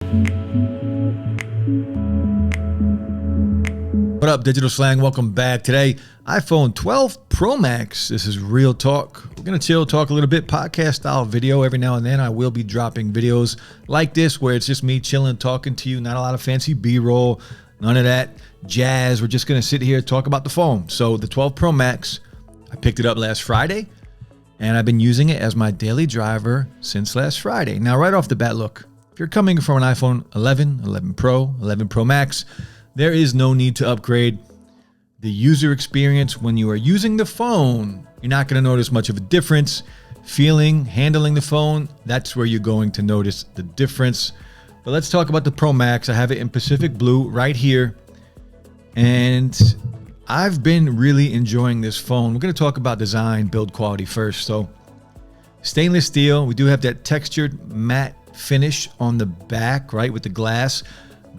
What up, Digital Slang? Welcome back. Today, iPhone 12 Pro Max. This is Real Talk. We're going to chill, talk a little bit, podcast style video. Every now and then, I will be dropping videos like this where it's just me chilling, talking to you. Not a lot of fancy B-roll, none of that jazz. We're just going to sit here and talk about the phone. So the 12 Pro Max, I picked it up last Friday, and I've been using it as my daily driver since last Friday. Now, right off the bat, look, if you're coming from an iPhone 11, 11 Pro, 11 Pro Max, there is no need to upgrade. The user experience when you are using the phone, you're not going to notice much of a difference. Handling the phone, that's where you're going to notice the difference. But let's talk about the Pro Max. I have it in Pacific Blue right here. And I've been really enjoying this phone. We're going to talk about design, build quality first. So stainless steel, we do have that textured matte finish on the back, right, with the glass.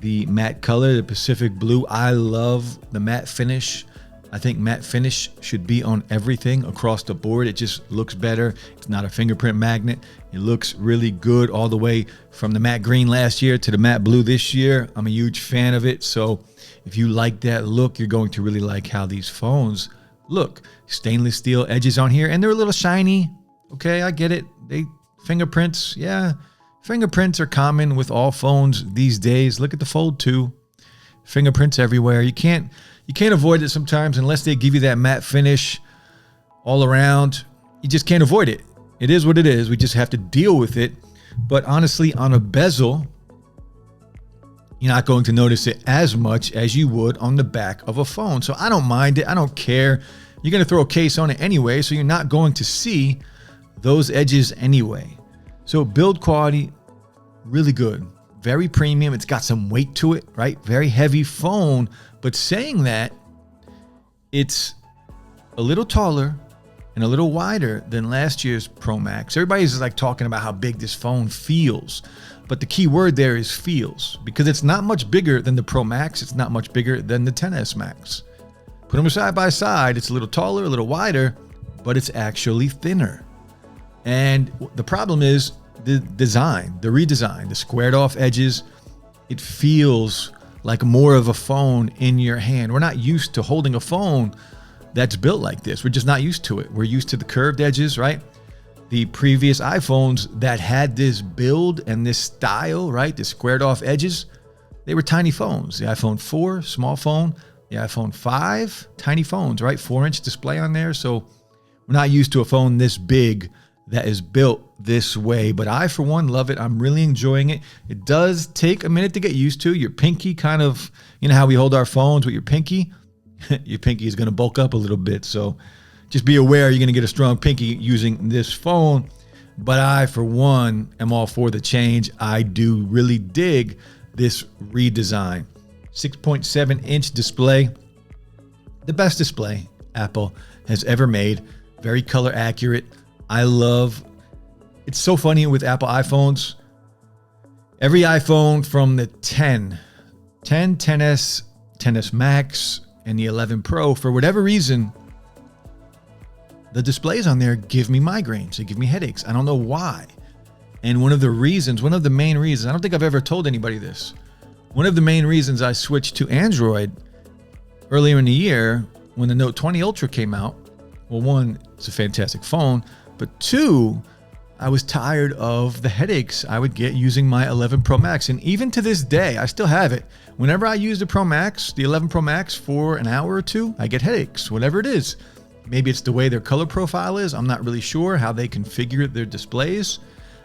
The matte color, the Pacific Blue. I love the matte finish. I think matte finish should be on everything across the board. It just looks better. It's not a fingerprint magnet. It looks really good all the way from the matte green last year to the matte blue this year. I'm a huge fan of it. So if you like that look, you're going to really like how these phones look. Stainless steel edges on here, and they're a little shiny. Okay, I get it. Fingerprints, yeah. Fingerprints are common with all phones these days. Look at the Fold 2. Fingerprints everywhere. You can't avoid it sometimes unless they give you that matte finish all around. You just can't avoid it. It is what it is. We just have to deal with it. But honestly, on a bezel, you're not going to notice it as much as you would on the back of a phone. So I don't mind it. I don't care. You're going to throw a case on it anyway, so you're not going to see those edges anyway. So build quality, really good. Very premium. It's got some weight to it, right? Very heavy phone. But saying that, it's a little taller and a little wider than last year's Pro Max. Everybody's like talking about how big this phone feels. But the key word there is feels, because it's not much bigger than the Pro Max. It's not much bigger than the XS Max. Put them side by side. It's a little taller, a little wider, but it's actually thinner. And the problem is the design, the redesign, the squared off edges. It feels like more of a phone in your hand. We're not used to holding a phone that's built like this. We're just not used to it. We're used to the curved edges, right? The previous iPhones that had this build and this style, right? The squared off edges, they were tiny phones. The iPhone 4, small phone. The iPhone 5, tiny phones, right? 4-inch display on there. So we're not used to a phone this big that is built this way, but I, for one, love it. I'm really enjoying it. It does take a minute to get used to. Your pinky kind of, you know how we hold our phones with your pinky? Your pinky is going to bulk up a little bit. So just be aware you're going to get a strong pinky using this phone. But I, for one, am all for the change. I do really dig this redesign. 6.7-inch display. The best display Apple has ever made. Very color accurate. I love, it's so funny with Apple iPhones. Every iPhone from the 10, 10S, 10S Max, and the 11 Pro, for whatever reason, the displays on there give me migraines. They give me headaches. I don't know why. And one of the main reasons, I don't think I've ever told anybody this. One of the main reasons I switched to Android earlier in the year when the Note 20 Ultra came out, well, one, it's a fantastic phone. But two, I was tired of the headaches I would get using my 11 Pro Max. And even to this day, I still have it. Whenever I use the Pro Max, the 11 Pro Max, for an hour or two, I get headaches, whatever it is. Maybe it's the way their color profile is. I'm not really sure how they configure their displays.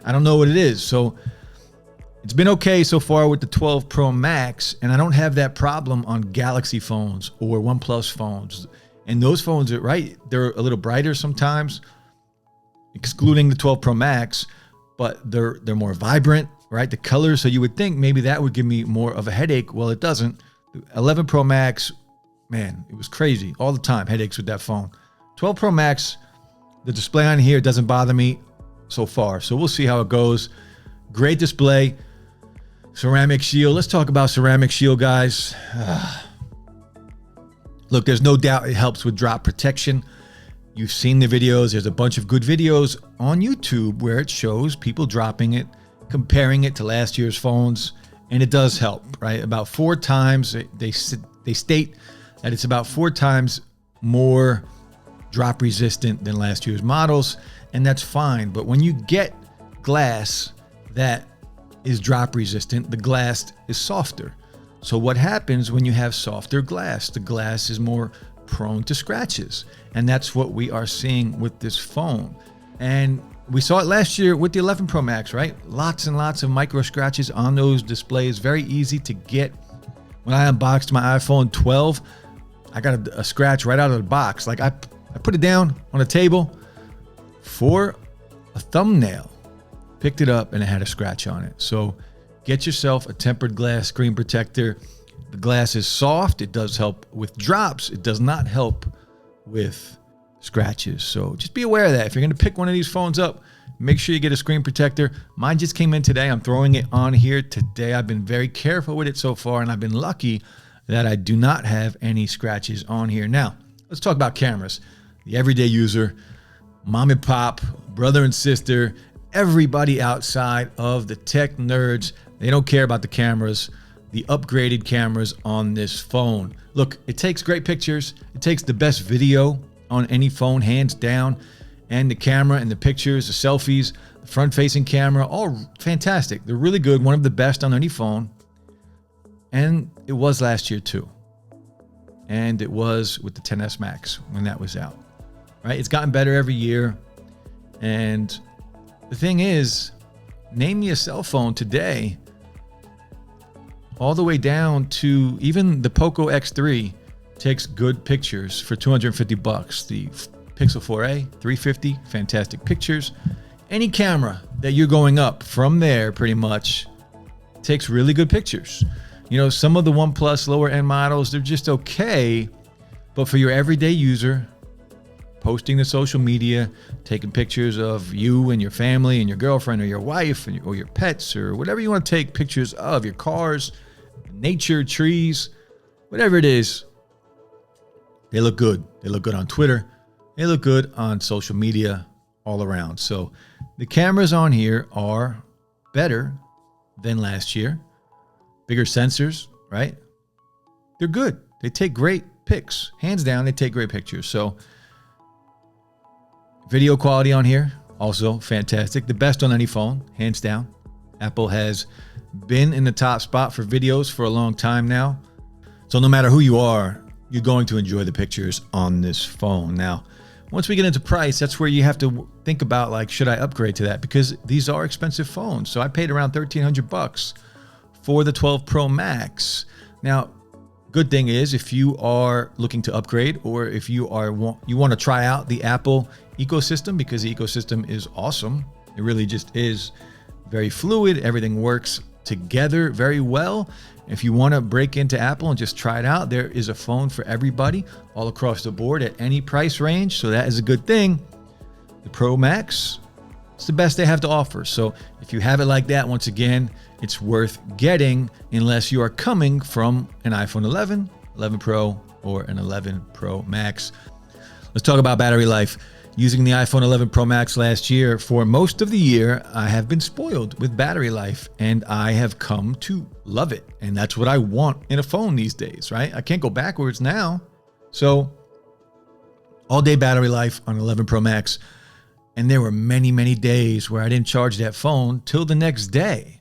I don't know what it is. So it's been okay so far with the 12 Pro Max, and I don't have that problem on Galaxy phones or OnePlus phones. And those phones are, right, they're a little brighter sometimes, excluding the 12 Pro Max, but they're more vibrant, right? The colors, so you would think maybe that would give me more of a headache. Well, it doesn't. The 11 Pro Max, man, it was crazy. All the time, headaches with that phone. 12 Pro Max, the display on here doesn't bother me so far. So we'll see how it goes. Great display. Ceramic shield. Let's talk about ceramic shield, guys. Look, there's no doubt it helps with drop protection. You've seen the videos. There's a bunch of good videos on YouTube where it shows people dropping it, comparing it to last year's phones, And it does help, right? About 4 times, they state that it's about 4 times more drop resistant than last year's models, and that's fine. But when you get glass that is drop resistant, the glass is softer. So what happens when you have softer glass? The glass is more prone to scratches. And that's what we are seeing with this phone. And we saw it last year with the 11 Pro Max, right? Lots and lots of micro scratches on those displays. Very easy to get. When I unboxed my iPhone 12, I got a scratch right out of the box. Like I put it down on a table for a thumbnail, picked it up, and it had a scratch on it. So get yourself a tempered glass screen protector. The glass is soft. It does help with drops. It does not help with scratches. So just be aware of that. If you're going to pick one of these phones up, make sure you get a screen protector. Mine just came in today. I'm throwing it on here today. I've been very careful with it so far, and I've been lucky that I do not have any scratches on here. Now, let's talk about cameras. The everyday user, mom and pop, brother and sister, everybody outside of the tech nerds, they don't care about the cameras, the upgraded cameras on this phone. Look, it takes great pictures. It takes the best video on any phone, hands down. And the camera and the pictures, the selfies, the front-facing camera, all fantastic. They're really good, one of the best on any phone. And it was last year too. And it was with the XS Max when that was out, right? It's gotten better every year. And the thing is, name me a cell phone today, all the way down to even the Poco X3 takes good pictures for $250. The Pixel 4a, $350, fantastic pictures. Any camera that you're going up from there pretty much takes really good pictures. You know, some of the OnePlus lower end models, they're just okay, but for your everyday user, posting to social media, taking pictures of you and your family and your girlfriend or your wife or your pets or whatever you want to take pictures of, your cars, nature, trees, whatever it is, they look good. They look good on Twitter. They look good on social media all around. So the cameras on here are better than last year. Bigger sensors, right? They're good. They take great pics. Hands down, they take great pictures. So video quality on here, also fantastic. The best on any phone, hands down. Apple has been in the top spot for videos for a long time now. So no matter who you are, you're going to enjoy the pictures on this phone. Now, once we get into price, that's where you have to think about, like, should I upgrade to that? Because these are expensive phones. So I paid around $1,300 for the 12 Pro Max. Now, good thing is, if you are looking to upgrade, or if you want to try out the Apple ecosystem, because the ecosystem is awesome. It really just is very fluid. Everything works together very well. If you want to break into Apple and just try it out, there is a phone for everybody all across the board at any price range. So that is a good thing. The Pro Max, it's the best they have to offer. So if you have it like that, once again, it's worth getting unless you are coming from an iPhone 11, 11 Pro, or an 11 Pro Max. Let's talk about battery life. Using the iPhone 11 Pro Max last year, for most of the year, I have been spoiled with battery life, and I have come to love it. And that's what I want in a phone these days, right? I can't go backwards now. So all day battery life on 11 Pro Max. And there were many, many days where I didn't charge that phone till the next day.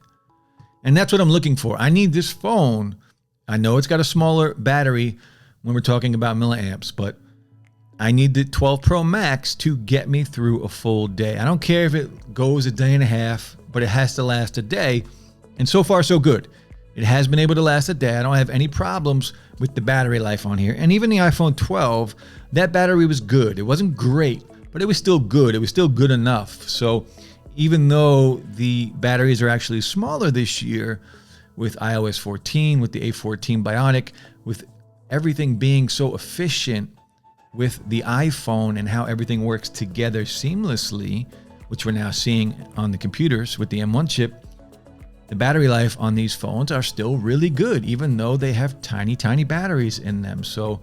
And that's what I'm looking for. I need this phone. I know it's got a smaller battery when we're talking about milliamps, but I need the 12 Pro Max to get me through a full day. I don't care if it goes a day and a half, but it has to last a day. And so far, so good. It has been able to last a day. I don't have any problems with the battery life on here. And even the iPhone 12, that battery was good. It wasn't great, but it was still good. It was still good enough. So even though the batteries are actually smaller this year with iOS 14, with the A14 Bionic, with everything being so efficient with the iPhone and how everything works together seamlessly, which we're now seeing on the computers with the M1 chip, the battery life on these phones are still really good, even though they have tiny, tiny batteries in them. So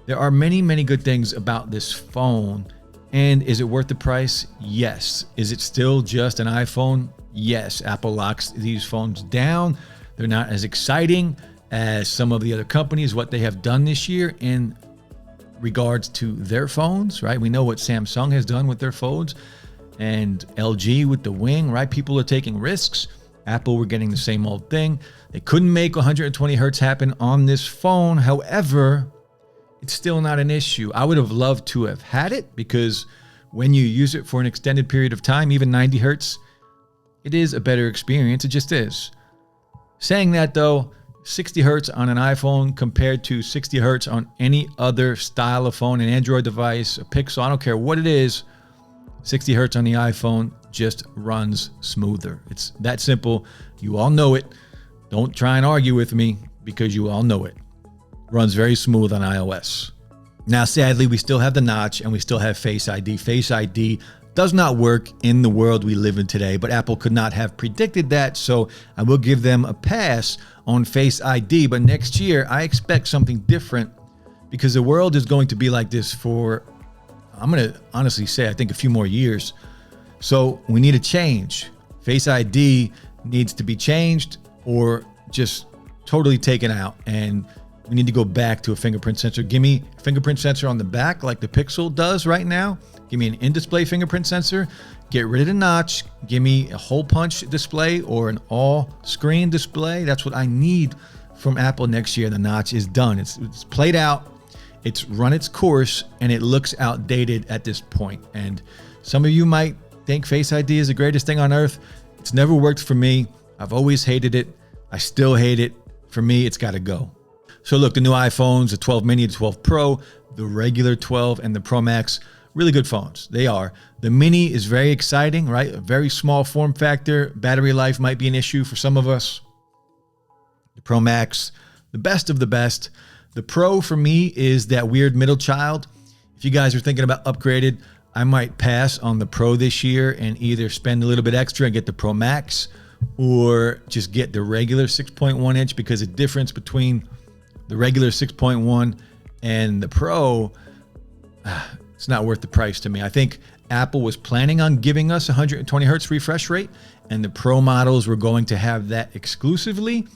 there are many, many good things about this phone. And is it worth the price? Yes. Is it still just an iPhone? Yes. Apple locks these phones down. They're not as exciting as some of the other companies, what they have done this year in regards to their phones, right? We know what Samsung has done with their phones and LG with the Wing, right? People are taking risks. Apple were getting the same old thing. They couldn't make 120 hertz happen on this phone. However, it's still not an issue. I would have loved to have had it because when you use it for an extended period of time, even 90 hertz, it is a better experience. It just is. Saying that though, 60 hertz on an iPhone compared to 60 hertz on any other style of phone, an Android device, a Pixel, I don't care what it is, 60 hertz on the iPhone just runs smoother. It's that simple. You all know it. Don't try and argue with me because you all know it. Runs very smooth on iOS. Now, sadly, we still have the notch and we still have Face ID. Face ID does not work in the world we live in today, but Apple could not have predicted that, so I will give them a pass on Face ID. But next year, I expect something different because the world is going to be like this for, I'm going to honestly say, I think a few more years. So we need a change. Face ID needs to be changed or just totally taken out. And we need to go back to a fingerprint sensor. Give me a fingerprint sensor on the back like the Pixel does right now. Give me an in-display fingerprint sensor. Get rid of the notch. Give me a hole punch display or an all-screen display. That's what I need from Apple next year. The notch is done. It's played out. It's run its course, and it looks outdated at this point. And some of you might think Face ID is the greatest thing on earth. It's never worked for me. I've always hated it. I still hate it. For me, it's got to go. So look, the new iPhones, the 12 mini, the 12 Pro, the regular 12, and the Pro Max, really good phones. They are. The mini is very exciting, right? A very small form factor. Battery life might be an issue for some of us. The Pro Max, the best of the best. The Pro for me is that weird middle child. If you guys are thinking about upgraded, I might pass on the Pro this year and either spend a little bit extra and get the Pro Max or just get the regular 6.1 inch because the difference between the regular 6.1 and the Pro, it's not worth the price to me. I think Apple was planning on giving us 120 hertz refresh rate, and the Pro models were going to have that exclusively.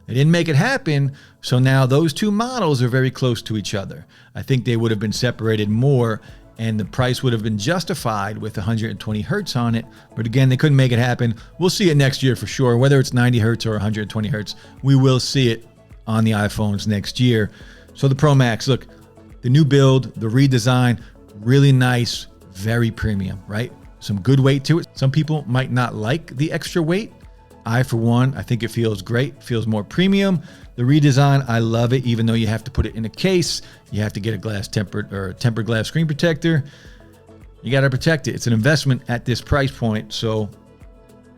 They didn't make it happen, so now those two models are very close to each other. I think they would have been separated more, and the price would have been justified with 120 hertz on it. But again, they couldn't make it happen. We'll see it next year for sure. Whether it's 90 hertz or 120 hertz, we will see it on the iPhones next year. So the Pro Max, look, the new build, the redesign, really nice, very premium, right? Some good weight to it. Some people might not like the extra weight. I, for one, I think it feels great, feels more premium. The redesign, I love it, even though you have to put it in a case. You have to get a tempered glass screen protector. You got to protect it. It's an investment at this price point. So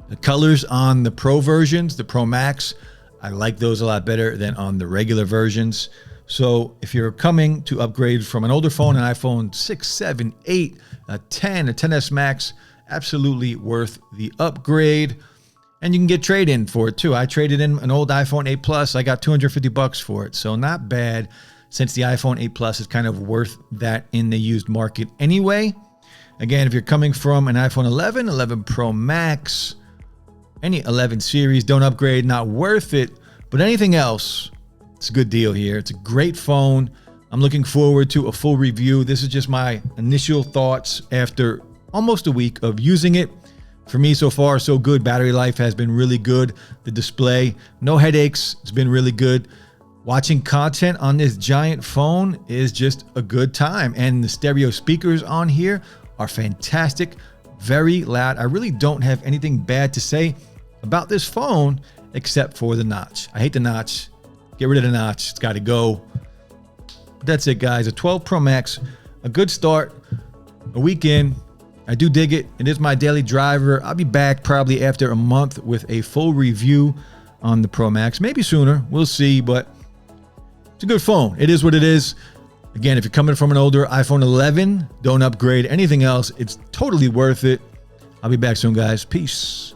the colors on the Pro versions, the Pro Max, I like those a lot better than on the regular versions. So if you're coming to upgrade from an older phone, an iPhone 6, 7, 8, a 10, a XS Max, absolutely worth the upgrade. And you can get trade-in for it too. I traded in an old iPhone 8 Plus. I got $250 for it. So not bad, since the iPhone 8 Plus is kind of worth that in the used market anyway. Again, if you're coming from an iPhone 11, 11 Pro Max, any 11 series, don't upgrade, not worth it. But anything else, it's a good deal here. It's a great phone. I'm looking forward to a full review. This is just my initial thoughts after almost a week of using it. For me, so far, so good. Battery life has been really good. The display, no headaches. It's been really good. Watching content on this giant phone is just a good time. And the stereo speakers on here are fantastic, very loud. I really don't have anything bad to say about this phone except for the notch. I hate the notch. Get rid of the notch. It's got to go. But that's it, guys. A 12 Pro Max, a good start, a weekend. I do dig it. It is my daily driver. I'll be back probably after a month with a full review on the Pro Max. Maybe sooner. We'll see, but it's a good phone. It is what it is. Again, if you're coming from an older iPhone 11, don't upgrade anything else. It's totally worth it. I'll be back soon, guys. Peace.